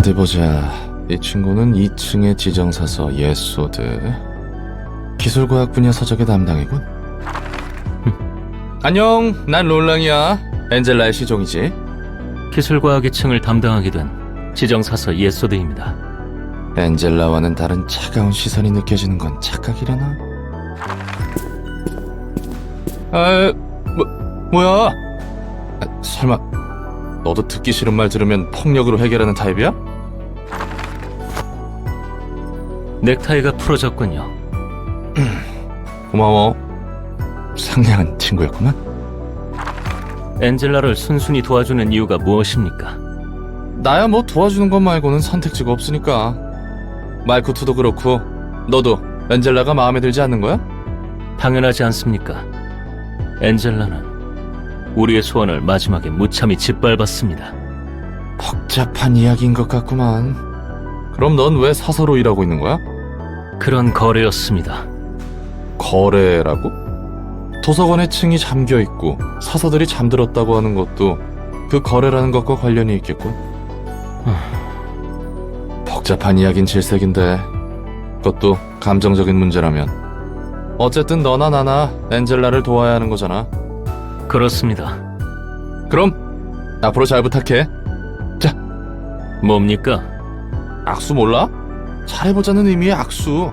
어디 보자. 이 친구는 2층의 지정사서 예소드. 기술과학 분야 서적의 담당이군. 안녕, 난 롤랑이야. 엔젤라의 시종이지. 기술과학 2층을 담당하게 된 지정사서 예소드입니다. 엔젤라와는 다른 차가운 시선이 느껴지는 건 착각이려나? 뭐야? 설마 너도 듣기 싫은 말 들으면 폭력으로 해결하는 타입이야? 넥타이가 풀어졌군요. 고마워. 상냥한 친구였구만. 엔젤라를 순순히 도와주는 이유가 무엇입니까? 나야 뭐 도와주는 것 말고는 선택지가 없으니까. 말쿠트도 그렇고 너도 엔젤라가 마음에 들지 않는 거야? 당연하지 않습니까? 엔젤라는 우리의 소원을 마지막에 무참히 짓밟았습니다. 복잡한 이야기인 것 같구만. 그럼 넌 왜 사서로 일하고 있는 거야? 그런 거래였습니다. 거래라고? 도서관에 층이 잠겨있고 사서들이 잠들었다고 하는 것도 그 거래라는 것과 관련이 있겠군. 복잡한 이야긴 질색인데 그것도 감정적인 문제라면 어쨌든 너나 나나 엔젤라를 도와야 하는 거잖아. 그렇습니다. 그럼 앞으로 잘 부탁해. 자, 뭡니까? 악수 몰라? 잘해보자는 의미의 악수.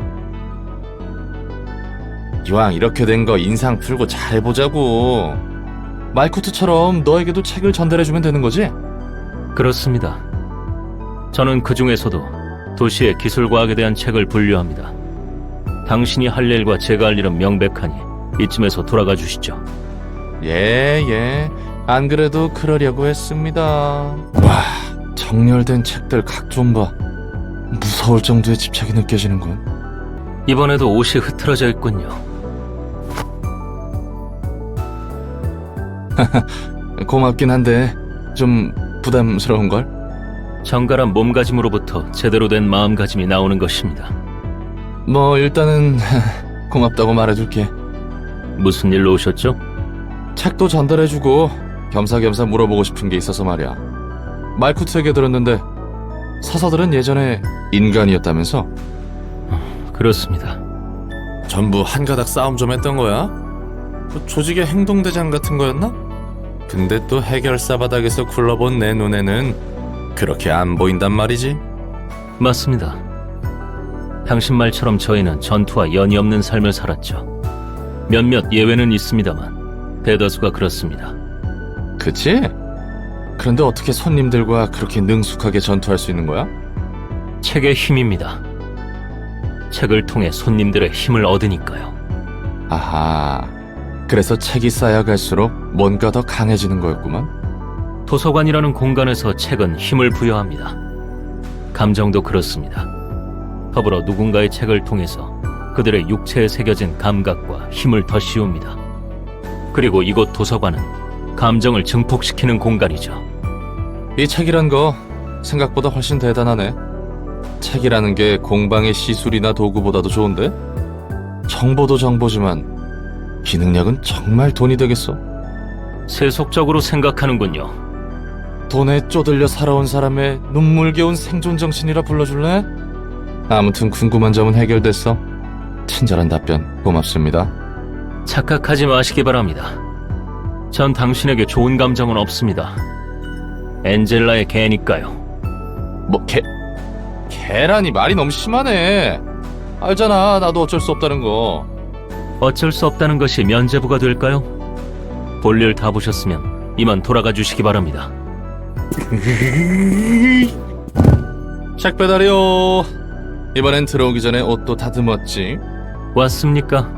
이왕 이렇게 된 거 인상 풀고 잘해보자고. 말쿠트처럼 너에게도 책을 전달해주면 되는 거지? 그렇습니다. 저는 그 중에서도 도시의 기술과학에 대한 책을 분류합니다. 당신이 할 일과 제가 할 일은 명백하니 이쯤에서 돌아가 주시죠. 예. 안 그래도 그러려고 했습니다. 와, 정렬된 책들 각 좀 봐. 무서울 정도의 집착이 느껴지는군. 이번에도 옷이 흐트러져 있군요. 고맙긴 한데 좀 부담스러운걸? 정갈한 몸가짐으로부터 제대로 된 마음가짐이 나오는 것입니다. 뭐 일단은 고맙다고 말해줄게. 무슨 일로 오셨죠? 책도 전달해주고 겸사겸사 물어보고 싶은 게 있어서 말이야. 말쿠트에게 들었는데 사서들은 예전에 인간이었다면서? 그렇습니다. 전부 한가닥 싸움 좀 했던 거야? 뭐 조직의 행동대장 같은 거였나? 근데 또 해결사 바닥에서 굴러본 내 눈에는 그렇게 안 보인단 말이지. 맞습니다. 당신 말처럼 저희는 전투와 연이 없는 삶을 살았죠. 몇몇 예외는 있습니다만 대다수가 그렇습니다. 그치? 그런데 어떻게 손님들과 그렇게 능숙하게 전투할 수 있는 거야? 책의 힘입니다. 책을 통해 손님들의 힘을 얻으니까요. 아하, 그래서 책이 쌓여갈수록 뭔가 더 강해지는 거였구만. 도서관이라는 공간에서 책은 힘을 부여합니다. 감정도 그렇습니다. 더불어 누군가의 책을 통해서 그들의 육체에 새겨진 감각과 힘을 더 씌웁니다. 그리고 이곳 도서관은 감정을 증폭시키는 공간이죠. 이 책이란 거 생각보다 훨씬 대단하네. 책이라는 게 공방의 시술이나 도구보다도 좋은데? 정보도 정보지만 기능력은 정말 돈이 되겠어. 세속적으로 생각하는군요. 돈에 쪼들려 살아온 사람의 눈물겨운 생존 정신이라 불러줄래? 아무튼 궁금한 점은 해결됐어. 친절한 답변 고맙습니다. 착각하지 마시기 바랍니다. 전 당신에게 좋은 감정은 없습니다. 엔젤라의 개니까요. 뭐 개라니 말이 너무 심하네. 알잖아, 나도 어쩔 수 없다는 거. 어쩔 수 없다는 것이 면죄부가 될까요? 볼일 다 보셨으면 이만 돌아가 주시기 바랍니다. 책 배달이요. 이번엔 들어오기 전에 옷도 다듬었지. 왔습니까?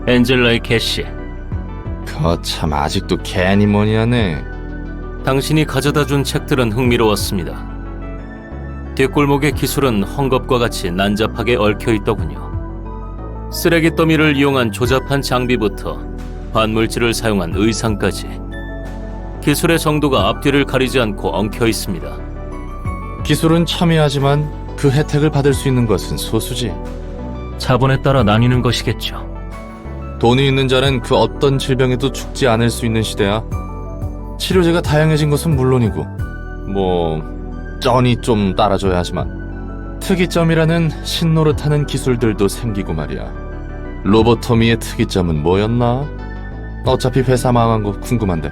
엔젤라의 개씨. 거참 아직도 개니 뭐니 하네. 당신이 가져다 준 책들은 흥미로웠습니다. 뒷골목의 기술은 헝겊과 같이 난잡하게 얽혀 있더군요. 쓰레기 더미를 이용한 조잡한 장비부터 반물질을 사용한 의상까지 기술의 정도가 앞뒤를 가리지 않고 엉켜 있습니다. 기술은 첨예하지만 그 혜택을 받을 수 있는 것은 소수지. 자본에 따라 나뉘는 것이겠죠. 돈이 있는 자는 그 어떤 질병에도 죽지 않을 수 있는 시대야. 치료제가 다양해진 것은 물론이고 쩐이 좀 따라줘야 하지만 특이점이라는 신노릇하는 기술들도 생기고 말이야. 로보토미의 특이점은 뭐였나? 어차피 회사 망한 거 궁금한데.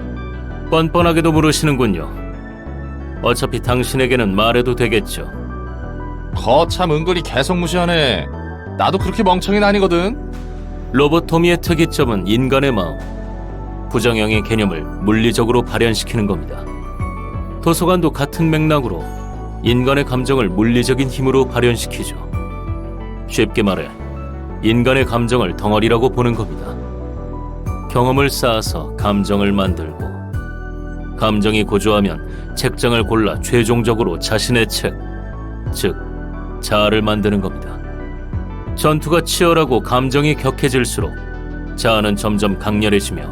뻔뻔하게도 물으시는군요. 어차피 당신에게는 말해도 되겠죠. 거참 은근히 계속 무시하네. 나도 그렇게 멍청이는 아니거든. 로보토미의 특이점은 인간의 마음, 부정형의 개념을 물리적으로 발현시키는 겁니다. 도서관도 같은 맥락으로 인간의 감정을 물리적인 힘으로 발현시키죠. 쉽게 말해 인간의 감정을 덩어리라고 보는 겁니다. 경험을 쌓아서 감정을 만들고, 감정이 고조하면 책장을 골라 최종적으로 자신의 책, 즉 자아를 만드는 겁니다. 전투가 치열하고 감정이 격해질수록 자아는 점점 강렬해지며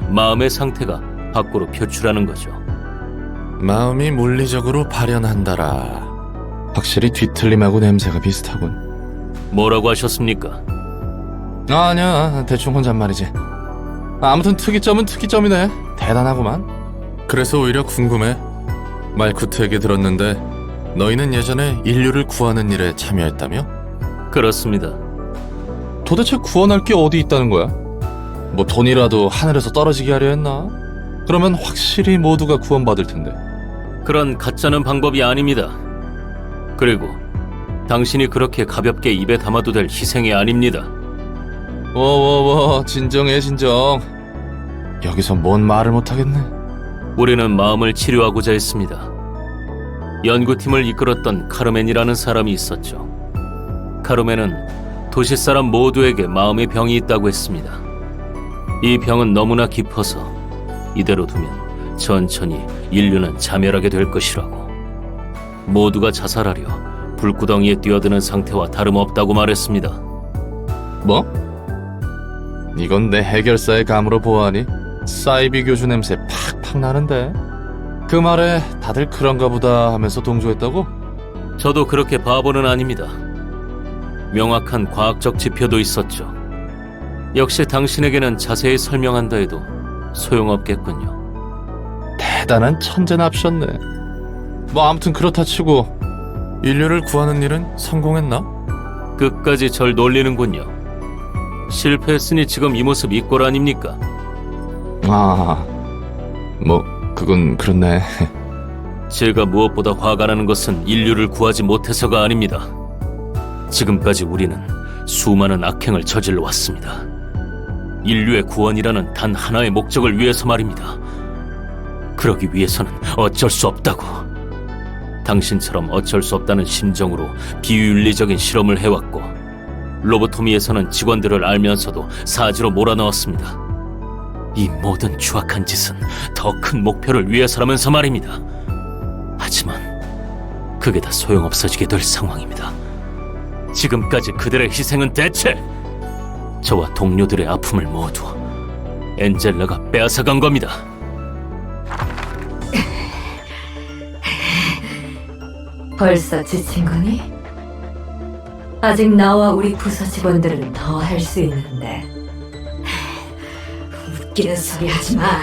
마음의 상태가 밖으로 표출하는 거죠. 마음이 물리적으로 발현한다라. 확실히 뒤틀림하고 냄새가 비슷하군. 뭐라고 하셨습니까? 아니야, 대충 혼잣말이지. 아무튼 특이점은 특이점이네. 대단하구만. 그래서 오히려 궁금해. 말쿠트 얘기 들었는데 너희는 예전에 인류를 구하는 일에 참여했다며? 그렇습니다. 도대체 구원할 게 어디 있다는 거야? 뭐 돈이라도 하늘에서 떨어지게 하려 했나? 그러면 확실히 모두가 구원받을 텐데. 그런 가짜는 방법이 아닙니다. 그리고 당신이 그렇게 가볍게 입에 담아도 될 희생이 아닙니다. 진정해 진정. 여기서 뭔 말을 못하겠네. 우리는 마음을 치료하고자 했습니다. 연구팀을 이끌었던 카르멘이라는 사람이 있었죠. 카르멘은 도시 사람 모두에게 마음의 병이 있다고 했습니다. 이 병은 너무나 깊어서 이대로 두면 천천히 인류는 자멸하게 될 것이라고. 모두가 자살하려 불구덩이에 뛰어드는 상태와 다름없다고 말했습니다. 뭐? 이건 내 해결사의 감으로 보아하니 사이비 교주 냄새 팍팍 나는데. 그 말에 다들 그런가 보다 하면서 동조했다고? 저도 그렇게 바보는 아닙니다. 명확한 과학적 지표도 있었죠. 역시 당신에게는 자세히 설명한다 해도 소용없겠군요. 대단한 천재납셨네. 뭐 아무튼 그렇다 치고 인류를 구하는 일은 성공했나? 끝까지 절 놀리는군요. 실패했으니 지금 이 모습 이 꼴 아닙니까? 뭐 그건 그렇네. 제가 무엇보다 화가 나는 것은 인류를 구하지 못해서가 아닙니다. 지금까지 우리는 수많은 악행을 저질러 왔습니다. 인류의 구원이라는 단 하나의 목적을 위해서 말입니다. 그러기 위해서는 어쩔 수 없다고. 당신처럼 어쩔 수 없다는 심정으로 비윤리적인 실험을 해왔고, 로보토미에서는 직원들을 알면서도 사지로 몰아넣었습니다. 이 모든 추악한 짓은 더 큰 목표를 위해서라면서 말입니다. 하지만 그게 다 소용없어지게 될 상황입니다. 지금까지 그들의 희생은 대체 저와 동료들의 아픔을 모두 엔젤라가 빼앗아간 겁니다. 벌써 지친 거니? 아직 나와 우리 부서 직원들은 더 할 수 있는데. 웃기는 소리 하지 마.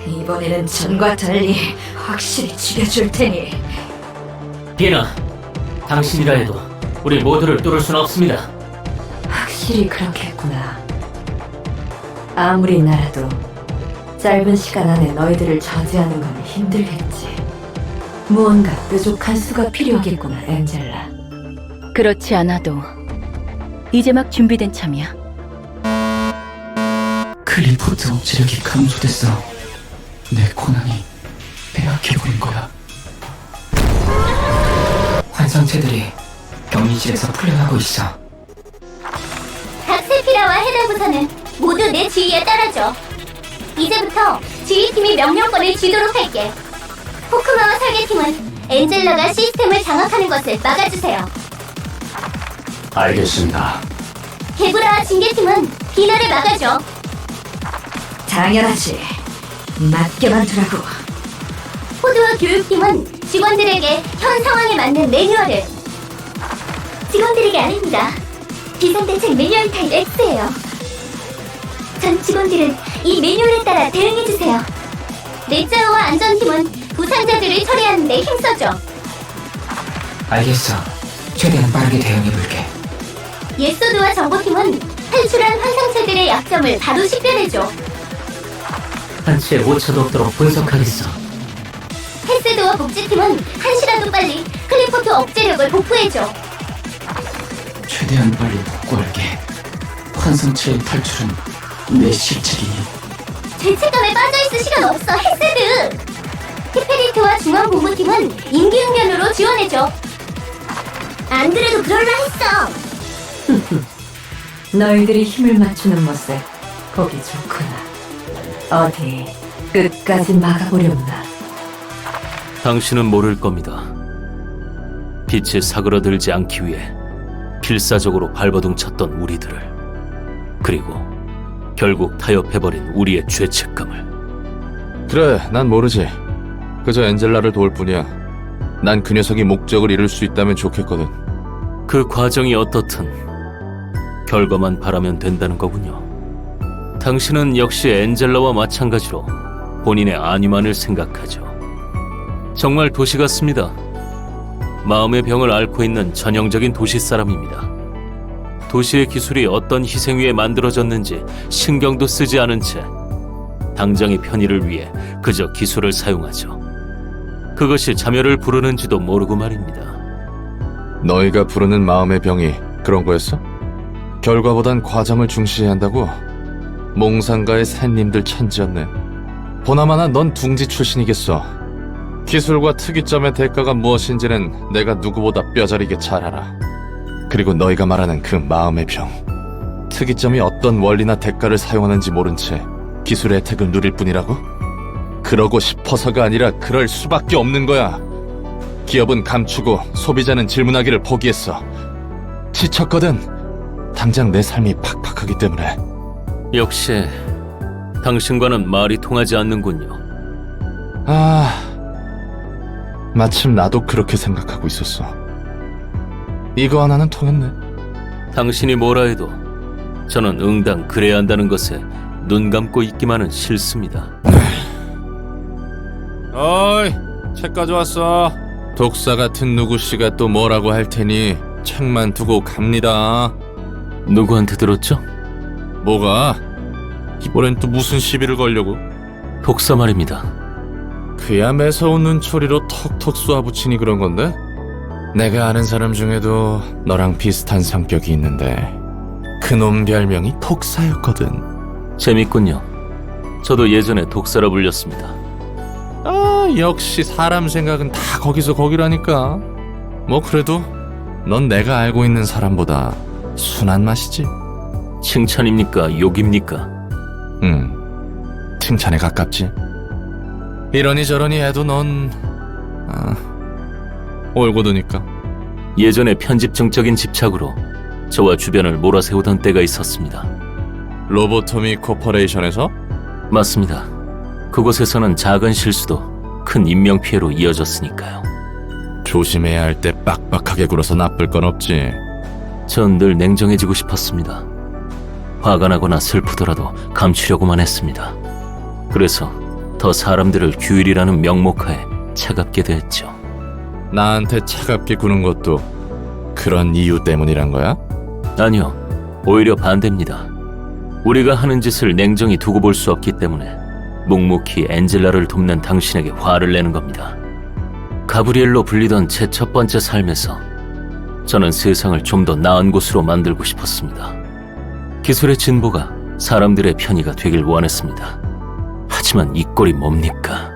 이번에는 전과 달리 확실히 죽여줄 테니. 비나, 당신이라 해도 우리 모두를 뚫을 수는 없습니다. 확실히 그렇겠구나. 아무리 나라도 짧은 시간 안에 너희들을 저지하는 건 힘들겠지. 무언가 뾰족한 수가 필요하겠구나, 엔젤라. 그렇지 않아도 이제 막 준비된 참이야. 클리포트 억지력이 감소됐어. 내 고난이 빼앗겨버린 거야. 환상체들이 격리실에서 풀려나고 있어. 닥세피라와 헤다부사는 모두 내 지휘에 따라줘. 이제부터 지휘팀이 명령권을 쥐도록 할게. 호크마와 설계팀은 엔젤라가 시스템을 장악하는 것을 막아주세요. 알겠습니다. 게브라와 징계팀은 비나를 막아줘. 당연하지. 맞게만 두라고. 호드와 교육팀은 직원들에게 현 상황에 맞는 매뉴얼을. 직원들에게 아닙니다. 비상대책 매뉴얼 타입 X예요. 전 직원들은 이 매뉴얼에 따라 대응해주세요. 넷자오와 안전팀은 부상자들을 처리하는 데 힘써줘. 알겠어. 최대한 빠르게 대응해볼게. 예소드와 정보팀은 탈출한 환상체들의 약점을 바로 식별해줘. 한치의 오차도 없도록 분석하겠어. 헬스드와 복지팀은 한시라도 빨리 클리포트 억제력을 복구해줘. 최대한 빨리 복구할게. 환상체의 탈출은 내 실책이니. 죄책감에 빠져있을 시간 없어, 헬스드! 티페리트와 중앙본부팀은 임기응변으로 지원해줘. 안 그래도 그럴라 했어. 너희들이 힘을 맞추는 모습 보기 좋구나. 어디 끝까지 막아보렵나. 당신은 모를 겁니다. 빛이 사그러들지 않기 위해 필사적으로 발버둥 쳤던 우리들을, 그리고 결국 타협해버린 우리의 죄책감을. 그래, 난 모르지. 그저 엔젤라를 도울 뿐이야. 난 그 녀석이 목적을 이룰 수 있다면 좋겠거든. 그 과정이 어떻든 결과만 바라면 된다는 거군요. 당신은 역시 엔젤라와 마찬가지로 본인의 안위만을 생각하죠. 정말 도시 같습니다. 마음의 병을 앓고 있는 전형적인 도시 사람입니다. 도시의 기술이 어떤 희생 위에 만들어졌는지 신경도 쓰지 않은 채 당장의 편의를 위해 그저 기술을 사용하죠. 그것이 자멸을 부르는지도 모르고 말입니다. 너희가 부르는 마음의 병이 그런 거였어? 결과보단 과정을 중시해야 한다고? 몽상가의 샌님들 천지였네. 보나마나 넌 둥지 출신이겠어. 기술과 특이점의 대가가 무엇인지는 내가 누구보다 뼈저리게 잘 알아. 그리고 너희가 말하는 그 마음의 병, 특이점이 어떤 원리나 대가를 사용하는지 모른 채 기술의 혜택을 누릴 뿐이라고? 그러고 싶어서가 아니라 그럴 수밖에 없는 거야. 기업은 감추고 소비자는 질문하기를 포기했어. 지쳤거든. 당장 내 삶이 팍팍하기 때문에. 역시 당신과는 말이 통하지 않는군요. 마침 나도 그렇게 생각하고 있었어. 이거 하나는 통했네. 당신이 뭐라 해도 저는 응당 그래야 한다는 것에 눈 감고 있기만은 싫습니다. 어이, 책 가져왔어. 독사 같은 누구씨가 또 뭐라고 할 테니 책만 두고 갑니다. 누구한테 들었죠? 뭐가? 이번엔 또 무슨 시비를 걸려고? 독사 말입니다. 그야 매서운 눈초리로 턱턱 쏘아붙이니 그런 건데? 내가 아는 사람 중에도 너랑 비슷한 성격이 있는데 그놈 별명이 독사였거든. 재밌군요. 저도 예전에 독사라 불렸습니다. 역시 사람 생각은 다 거기서 거기라니까. 뭐 그래도 넌 내가 알고 있는 사람보다 순한 맛이지. 칭찬입니까? 욕입니까? 칭찬에 가깝지. 이러니 저러니 해도 넌 올고드니까. 예전에 편집증적인 집착으로 저와 주변을 몰아세우던 때가 있었습니다. 로보토미 코퍼레이션에서? 맞습니다. 그곳에서는 작은 실수도 큰 인명피해로 이어졌으니까요. 조심해야 할 때 빡빡하게 굴어서 나쁠 건 없지. 전 늘 냉정해지고 싶었습니다. 화가 나거나 슬프더라도 감추려고만 했습니다. 그래서 더 사람들을 규율이라는 명목하에 차갑게 대했죠. 나한테 차갑게 구는 것도 그런 이유 때문이란 거야? 아니요, 오히려 반대입니다. 우리가 하는 짓을 냉정히 두고 볼 수 없기 때문에 묵묵히 엔젤라를 돕는 당신에게 화를 내는 겁니다. 가브리엘로 불리던 제 첫 번째 삶에서 저는 세상을 좀 더 나은 곳으로 만들고 싶었습니다. 기술의 진보가 사람들의 편의가 되길 원했습니다. 하지만 이 꼴이 뭡니까?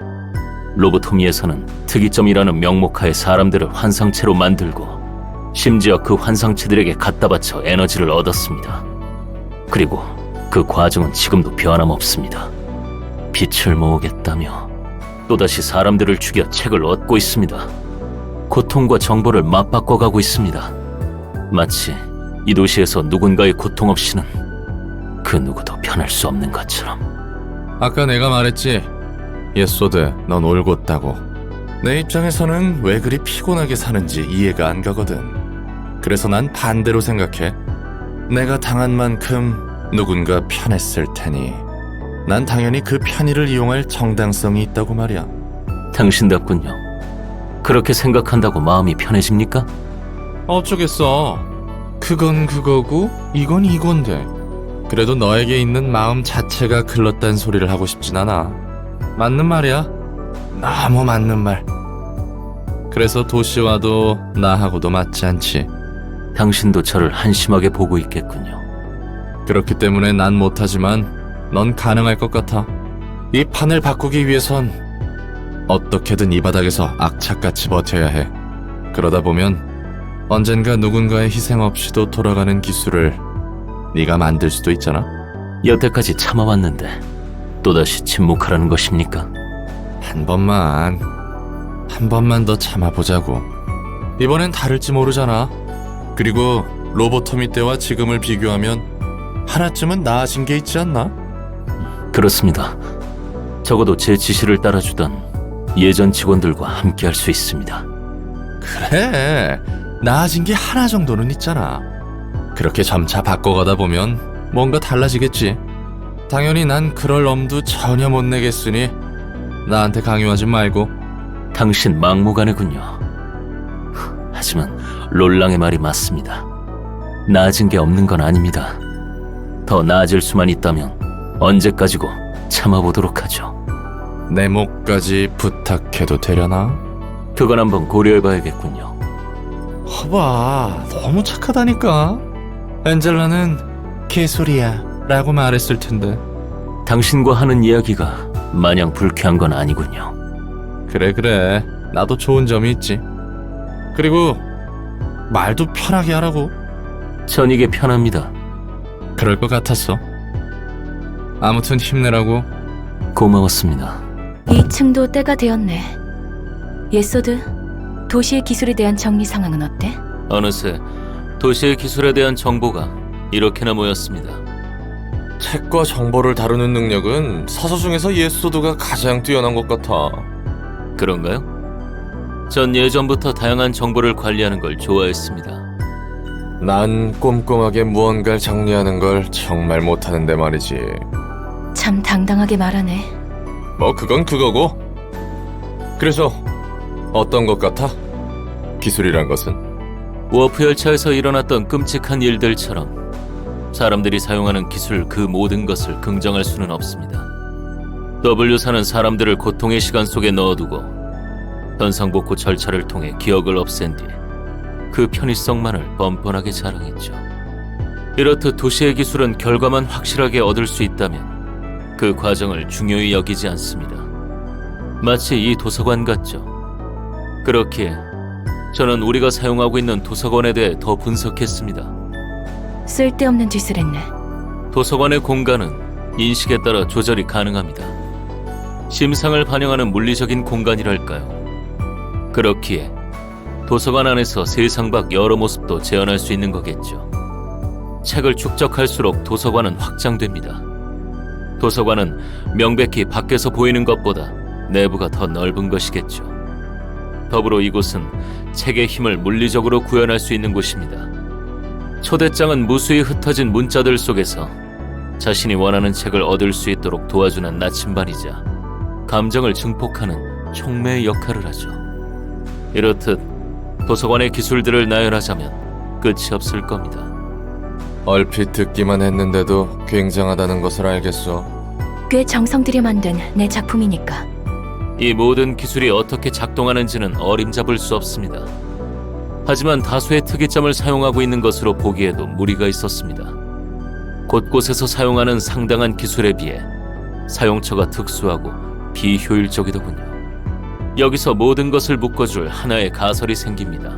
로보토미에서는 특이점이라는 명목하에 사람들을 환상체로 만들고 심지어 그 환상체들에게 갖다 바쳐 에너지를 얻었습니다. 그리고 그 과정은 지금도 변함없습니다. 빛을 모으겠다며 또다시 사람들을 죽여 책을 얻고 있습니다. 고통과 정보를 맞바꿔가고 있습니다. 마치 이 도시에서 누군가의 고통 없이는 그 누구도 편할 수 없는 것처럼. 아까 내가 말했지. 예소드, 넌 올곧다고. 내 입장에서는 왜 그리 피곤하게 사는지 이해가 안 가거든. 그래서 난 반대로 생각해. 내가 당한 만큼 누군가 편했을 테니 난 당연히 그 편의를 이용할 정당성이 있다고 말이야. 당신답군요. 그렇게 생각한다고 마음이 편해집니까? 어쩌겠어. 그건 그거고 이건 이건데. 그래도 너에게 있는 마음 자체가 글렀단 소리를 하고 싶진 않아. 맞는 말이야. 너무 맞는 말. 그래서 도시와도 나하고도 맞지 않지. 당신도 저를 한심하게 보고 있겠군요. 그렇기 때문에 난 못하지만 넌 가능할 것 같아. 이 판을 바꾸기 위해선 어떻게든 이 바닥에서 악착같이 버텨야 해. 그러다 보면 언젠가 누군가의 희생 없이도 돌아가는 기술을 네가 만들 수도 있잖아. 여태까지 참아왔는데 또다시 침묵하라는 것입니까? 한 번만 더 참아보자고. 이번엔 다를지 모르잖아. 그리고 로보토미 때와 지금을 비교하면 하나쯤은 나아진 게 있지 않나? 그렇습니다. 적어도 제 지시를 따라주던 예전 직원들과 함께 할 수 있습니다. 그래, 나아진 게 하나 정도는 있잖아. 그렇게 점차 바꿔가다 보면 뭔가 달라지겠지. 당연히 난 그럴 엄두 전혀 못 내겠으니 나한테 강요하지 말고. 당신 막무가내군요. 하지만 롤랑의 말이 맞습니다. 나아진 게 없는 건 아닙니다. 더 나아질 수만 있다면 언제까지고 참아보도록 하죠. 내 목까지 부탁해도 되려나? 그건 한번 고려해봐야겠군요. 허봐, 너무 착하다니까. 엔젤라는 개소리야 라고 말했을 텐데. 당신과 하는 이야기가 마냥 불쾌한 건 아니군요. 그래, 나도 좋은 점이 있지. 그리고 말도 편하게 하라고. 전 이게 편합니다. 그럴 것 같았어. 아무튼 힘내라고. 고마웠습니다. 2층도 때가 되었네. 예소드, 도시의 기술에 대한 정리 상황은 어때? 어느새 도시의 기술에 대한 정보가 이렇게나 모였습니다. 책과 정보를 다루는 능력은 사서 중에서 예소드가 가장 뛰어난 것 같아. 그런가요? 전 예전부터 다양한 정보를 관리하는 걸 좋아했습니다. 난 꼼꼼하게 무언가를 정리하는 걸 정말 못하는데 말이지. 참 당당하게 말하네. 뭐 그건 그거고. 그래서 어떤 것 같아? 기술이란 것은? 워프 열차에서 일어났던 끔찍한 일들처럼 사람들이 사용하는 기술 그 모든 것을 긍정할 수는 없습니다. W사는 사람들을 고통의 시간 속에 넣어두고 현상복구 절차를 통해 기억을 없앤 뒤 그 편의성만을 뻔뻔하게 자랑했죠. 이렇듯 도시의 기술은 결과만 확실하게 얻을 수 있다면 그 과정을 중요히 여기지 않습니다. 마치 이 도서관 같죠. 그렇기에 저는 우리가 사용하고 있는 도서관에 대해 더 분석했습니다. 쓸데없는 짓을 했네. 도서관의 공간은 인식에 따라 조절이 가능합니다. 심상을 반영하는 물리적인 공간이랄까요. 그렇기에 도서관 안에서 세상 밖 여러 모습도 재현할 수 있는 거겠죠. 책을 축적할수록 도서관은 확장됩니다. 도서관은 명백히 밖에서 보이는 것보다 내부가 더 넓은 것이겠죠. 더불어 이곳은 책의 힘을 물리적으로 구현할 수 있는 곳입니다. 초대장은 무수히 흩어진 문자들 속에서 자신이 원하는 책을 얻을 수 있도록 도와주는 나침반이자 감정을 증폭하는 촉매의 역할을 하죠. 이렇듯 도서관의 기술들을 나열하자면 끝이 없을 겁니다. 얼핏 듣기만 했는데도 굉장하다는 것을 알겠어. 꽤 정성 들여 만든 내 작품이니까. 이 모든 기술이 어떻게 작동하는지는 어림잡을 수 없습니다. 하지만 다수의 특이점을 사용하고 있는 것으로 보기에도 무리가 있었습니다. 곳곳에서 사용하는 상당한 기술에 비해 사용처가 특수하고 비효율적이더군요. 여기서 모든 것을 묶어줄 하나의 가설이 생깁니다.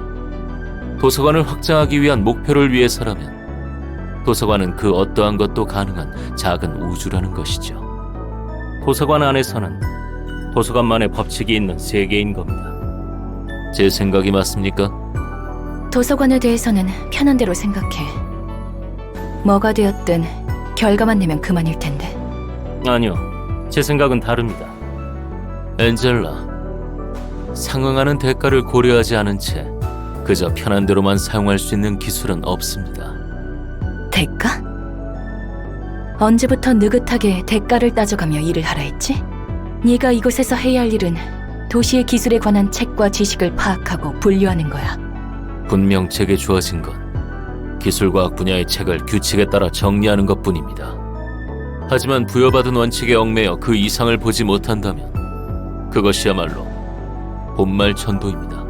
도서관을 확장하기 위한 목표를 위해서라면 도서관은 그 어떠한 것도 가능한 작은 우주라는 것이죠. 도서관 안에서는 도서관만의 법칙이 있는 세계인 겁니다. 제 생각이 맞습니까? 도서관에 대해서는 편한 대로 생각해. 뭐가 되었든 결과만 내면 그만일 텐데. 아니요, 제 생각은 다릅니다. 엔젤라, 상응하는 대가를 고려하지 않은 채 그저 편한 대로만 사용할 수 있는 기술은 없습니다. 대가? 언제부터 느긋하게 대가를 따져가며 일을 하라 했지? 네가 이곳에서 해야 할 일은 도시의 기술에 관한 책과 지식을 파악하고 분류하는 거야. 분명 제게 주어진 건 기술과학 분야의 책을 규칙에 따라 정리하는 것뿐입니다. 하지만 부여받은 원칙에 얽매여 그 이상을 보지 못한다면 그것이야말로 본말 천도입니다.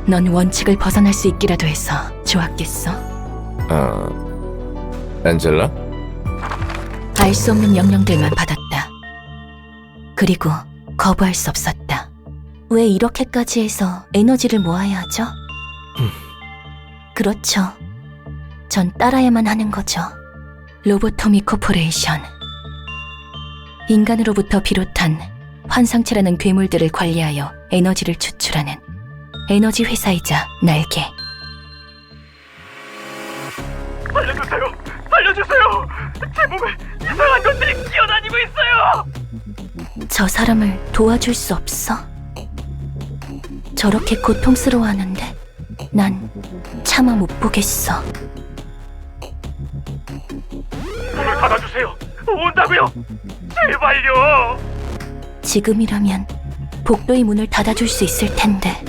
넌 원칙을 벗어날 수 있기라도 해서 좋았겠어. 엔젤라? 알 수 없는 명령들만 받았다. 그리고 거부할 수 없었다. 왜 이렇게까지 해서 에너지를 모아야 하죠? 그렇죠. 전 따라야만 하는 거죠. 로보토미 코퍼레이션. 인간으로부터 비롯한 환상체라는 괴물들을 관리하여 에너지를 추출하는 에너지 회사이자 날개. 살려주세요! 살려주세요! 제 몸에 이상한 것들이 기어다니고 있어요! 저 사람을 도와줄 수 없어? 저렇게 고통스러워하는데 난 차마 못 보겠어. 문을 닫아주세요! 온다고요! 제발요! 지금이라면 복도의 문을 닫아줄 수 있을 텐데,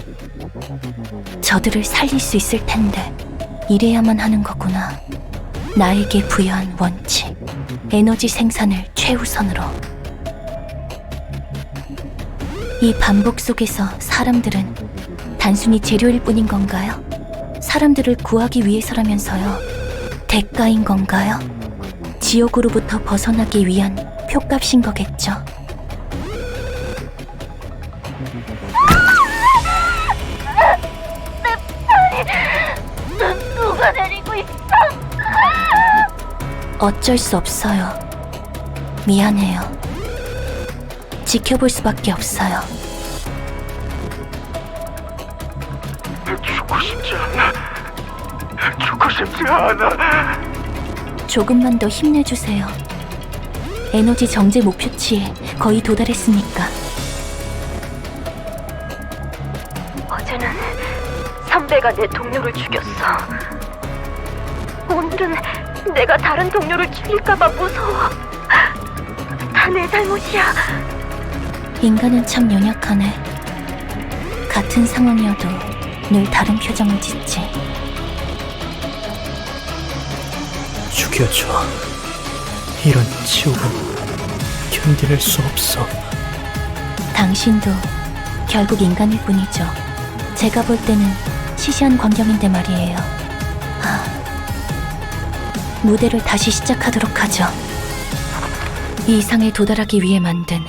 저들을 살릴 수 있을 텐데, 이래야만 하는 거구나. 나에게 부여한 원칙, 에너지 생산을 최우선으로. 이 반복 속에서 사람들은 단순히 재료일 뿐인 건가요? 사람들을 구하기 위해서라면서요. 대가인 건가요? 지옥으로부터 벗어나기 위한 표값인 거겠죠. 누가 내리고 있어? 어쩔 수 없어요. 미안해요. 지켜볼 수밖에 없어요. 죽고 싶지 않아. 죽고 싶지 않아. 조금만 더 힘내주세요. 에너지 정제 목표치에 거의 도달했으니까. 어제는 선배가 내 동료를 죽였어. 오늘은 내가 다른 동료를 죽일까봐 무서워. 다 내 잘못이야. 인간은 참 연약하네. 같은 상황이어도 늘 다른 표정을 짓지. 죽여줘. 이런 지옥은 견딜 수 없어. 당신도 결국 인간일 뿐이죠. 제가 볼 때는 시시한 광경인데 말이에요. 무대를 다시 시작하도록 하죠. 이 이상에 도달하기 위해 만든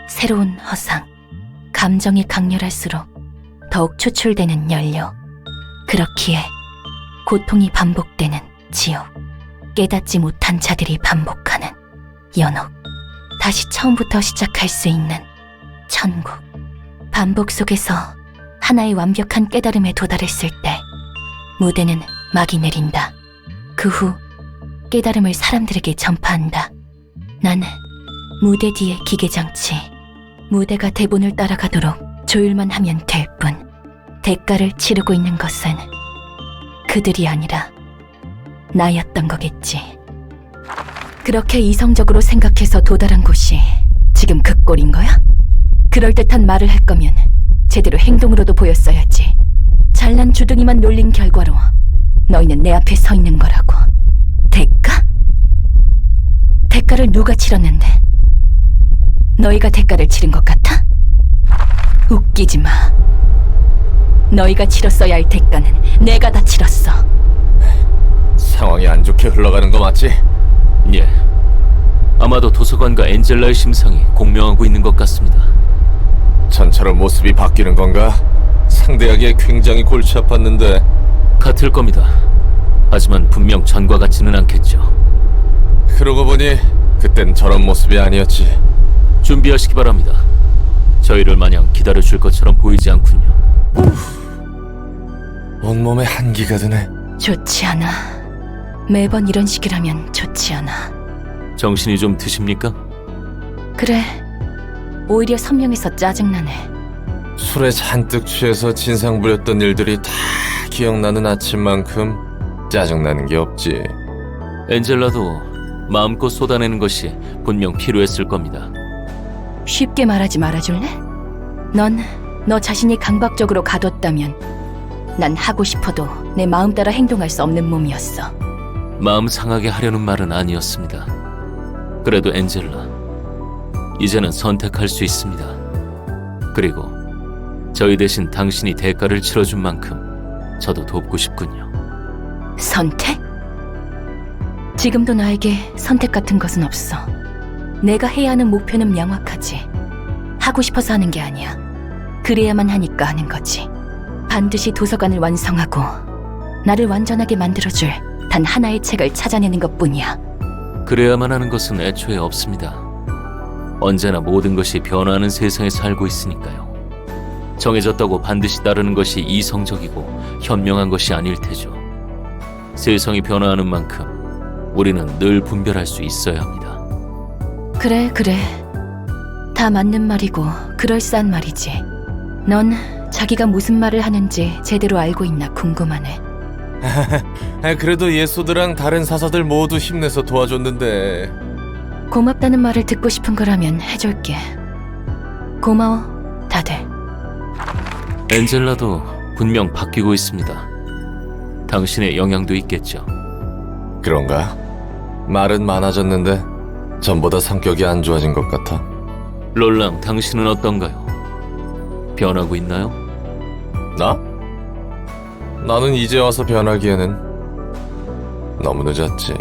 새로운 허상. 감정이 강렬할수록 더욱 추출되는 연료. 그렇기에 고통이 반복되는 지옥. 깨닫지 못한 자들이 반복하는 연옥. 다시 처음부터 시작할 수 있는 천국. 반복 속에서 하나의 완벽한 깨달음에 도달했을 때 무대는 막이 내린다. 그 후 깨달음을 사람들에게 전파한다. 나는 무대 뒤의 기계장치. 무대가 대본을 따라가도록 조율만 하면 될 뿐. 대가를 치르고 있는 것은 그들이 아니라 나였던 거겠지. 그렇게 이성적으로 생각해서 도달한 곳이 지금 그 꼴인 거야? 그럴듯한 말을 할 거면 제대로 행동으로도 보였어야지. 잘난 주둥이만 놀린 결과로 너희는 내 앞에 서 있는 거라고. 대가? 대가를 누가 치렀는데? 너희가 대가를 치른 것 같아? 웃기지 마. 너희가 치렀어야 할 대가는 내가 다 치렀어. 상황이 안 좋게 흘러가는 거 맞지? 예. 아마도 도서관과 엔젤라의 심상이 공명하고 있는 것 같습니다. 전처럼 모습이 바뀌는 건가? 상대하기에 굉장히 골치 아팠는데. 같을 겁니다. 하지만 분명 전과 같지는 않겠죠. 그러고 보니 그땐 저런 모습이 아니었지. 준비하시기 바랍니다. 저희를 마냥 기다려줄 것처럼 보이지 않군요. 온몸에 한기가 드네. 좋지 않아. 매번 이런 식이라면 좋지 않아. 정신이 좀 드십니까? 그래. 오히려 선명해서 짜증나네. 술에 잔뜩 취해서 진상 부렸던 일들이 다 기억나는 아침만큼 짜증나는 게 없지. 엔젤라도 마음껏 쏟아내는 것이 분명 필요했을 겁니다. 쉽게 말하지 말아줄래? 넌 너 자신이 강박적으로 가뒀다면 난 하고 싶어도 내 마음 따라 행동할 수 없는 몸이었어. 마음 상하게 하려는 말은 아니었습니다. 그래도 엔젤라, 이제는 선택할 수 있습니다. 그리고 저희 대신 당신이 대가를 치러준 만큼 저도 돕고 싶군요. 선택? 지금도 나에게 선택 같은 것은 없어. 내가 해야 하는 목표는 명확하지. 하고 싶어서 하는 게 아니야. 그래야만 하니까 하는 거지. 반드시 도서관을 완성하고 나를 완전하게 만들어줄 단 하나의 책을 찾아내는 것뿐이야. 그래야만 하는 것은 애초에 없습니다. 언제나 모든 것이 변화하는 세상에 살고 있으니까요. 정해졌다고 반드시 따르는 것이 이성적이고 현명한 것이 아닐 테죠. 세상이 변화하는 만큼 우리는 늘 분별할 수 있어야 합니다. 그래. 다 맞는 말이고 그럴싸한 말이지. 넌 자기가 무슨 말을 하는지 제대로 알고 있나 궁금하네. 그래도 예소드랑 다른 사서들 모두 힘내서 도와줬는데. 고맙다는 말을 듣고 싶은 거라면 해줄게. 고마워, 다들. 엔젤라도 분명 바뀌고 있습니다. 당신의 영향도 있겠죠. 그런가? 말은 많아졌는데 전보다 성격이 안 좋아진 것 같아. 롤랑, 당신은 어떤가요? 변하고 있나요? 나? 나는 이제 와서 변하기에는 너무 늦었지.